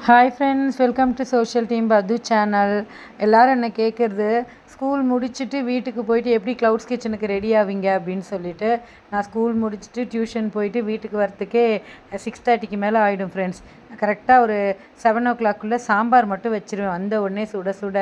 Hi friends, welcome to social team பது channel. எல்லோரும் என்ன கேட்குறது, ஸ்கூல் முடிச்சுட்டு வீட்டுக்கு போயிட்டு எப்படி க்ளவுட்ஸ் கிச்சனுக்கு ரெடி ஆவீங்க அப்படின்னு சொல்லிட்டு. நான் ஸ்கூல் முடிச்சுட்டு டியூஷன் போயிட்டு வீட்டுக்கு வரத்துக்கே 6:30க்கு மேலே ஆகிடும் ஃப்ரெண்ட்ஸ். கரெக்டாக ஒரு 7 o'clock சாம்பார் மட்டும் வச்சுருவேன். வந்த உடனே சுட சுட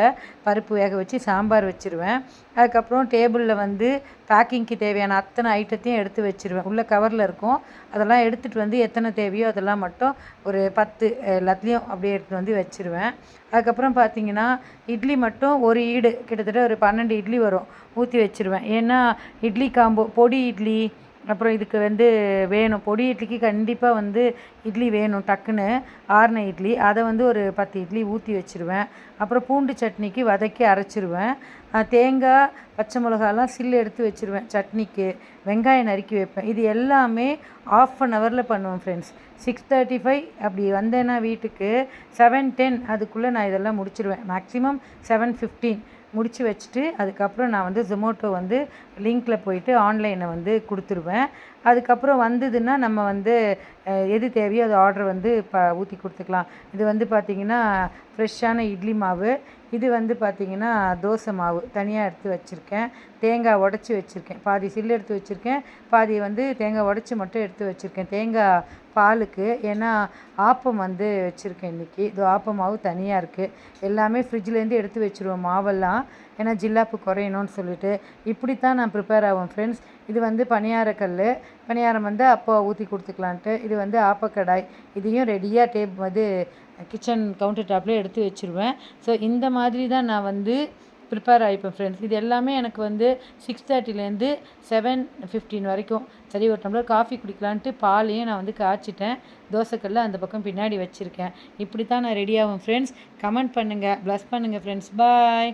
பருப்பு வேக வச்சு சாம்பார் வச்சுருவேன். அதுக்கப்புறம் டேபிளில் பேக்கிங்க்கு தேவையான அத்தனை ஐட்டத்தையும் எடுத்து வச்சுருவேன். உள்ளே கவரில் இருக்கும், அதெல்லாம் எடுத்துகிட்டு எத்தனை தேவையோ அதெல்லாம் மட்டும் ஒரு 10 எல்லாத்துலேயும் அப்படியே எடுத்துகிட்டு வச்சுருவேன். அதுக்கப்புறம் பார்த்திங்கன்னா, இட்லி மட்டும் ஒரு ஈடு கிட்டத்தட்ட ஒரு 12 இட்லி வரும், ஊற்றி வச்சுருவேன். ஏன்னா இட்லி காம்போ பொடி இட்லி அப்புறம் இதுக்கு வேணும். பொடி இட்லிக்கு கண்டிப்பாக இட்லி வேணும், டக்குன்னு ஆறின இட்லி. அதை ஒரு 10 இட்லி ஊற்றி வச்சுருவேன். அப்புறம் பூண்டு சட்னிக்கு வதக்கி அரைச்சிருவேன். தேங்காய் பச்சை மிளகாலாம் சில்லு எடுத்து வச்சுருவேன் சட்னிக்கு. வெங்காயம் நறுக்கி வைப்பேன். இது எல்லாமே 1/2 hour பண்ணுவேன் ஃப்ரெண்ட்ஸ். 6:35 அப்படி வந்தேன்னா வீட்டுக்கு 7:10 அதுக்குள்ளே நான் இதெல்லாம் முடிச்சிடுவேன். மேக்ஸிமம் 7:15 முடித்து வச்சுட்டு அதுக்கப்புறம் நான் ஜொமோட்டோ லிங்க்கில் போயிட்டு ஆன்லைனை கொடுத்துருவேன். அதுக்கப்புறம் வந்ததுன்னா நம்ம எது தேவையோ அது ஆர்டர் ஊற்றி கொடுத்துக்கலாம். இது பார்த்திங்கன்னா ஃப்ரெஷ்ஷான இட்லி மாவு. இது பார்த்திங்கன்னா தோசை மாவு தனியாக எடுத்து வச்சுருக்கேன். தேங்காய் உடச்சி வச்சுருக்கேன், பாதி சில்லு எடுத்து வச்சுருக்கேன், பாதி தேங்காய் உடச்சி மட்டும் எடுத்து வச்சுருக்கேன் தேங்காய் பாலுக்கு. ஏன்னா ஆப்பம் வச்சுருக்கேன் இன்றைக்கி. இது ஆப்பம் மாவு தனியாக இருக்குது. எல்லாமே ஃப்ரிட்ஜ்லேருந்து எடுத்து வச்சுருவோம் மாவெல்லாம், ஏன்னா ஜில்லாப்பு குறையணும்னு சொல்லிட்டு. இப்படித்தான் நான் ப்ரிப்பேர் ஆகும் ஃப்ரெண்ட்ஸ். இது பணியாரக்கல், பணியாரம் அப்போ ஊற்றி கொடுத்துக்கலான்ட்டு. இது ஆப்பக்கடாய். இதையும் ரெடியாக கிச்சன் கவுண்டர் டாப்லேயே எடுத்து வச்சுருவேன். ஸோ இந்த மாதிரி தான் நான் ப்ரிப்பேர் ஆகிப்பேன் ஃப்ரெண்ட்ஸ். இது எல்லாமே எனக்கு 6:30லேருந்து 7:15 வரைக்கும். சரி, ஒரு டம்ளர் காஃபி குடிக்கலான்ட்டு பாலையும் நான் காய்ச்சிட்டேன். தோசைக்கல்ல அந்த பக்கம் பின்னாடி வச்சுருக்கேன். இப்படி தான் நான் ரெடி ஆகும் ஃப்ரெண்ட்ஸ். கமெண்ட் பண்ணுங்கள், ப்ளஸ் பண்ணுங்கள் ஃப்ரெண்ட்ஸ். பாய்.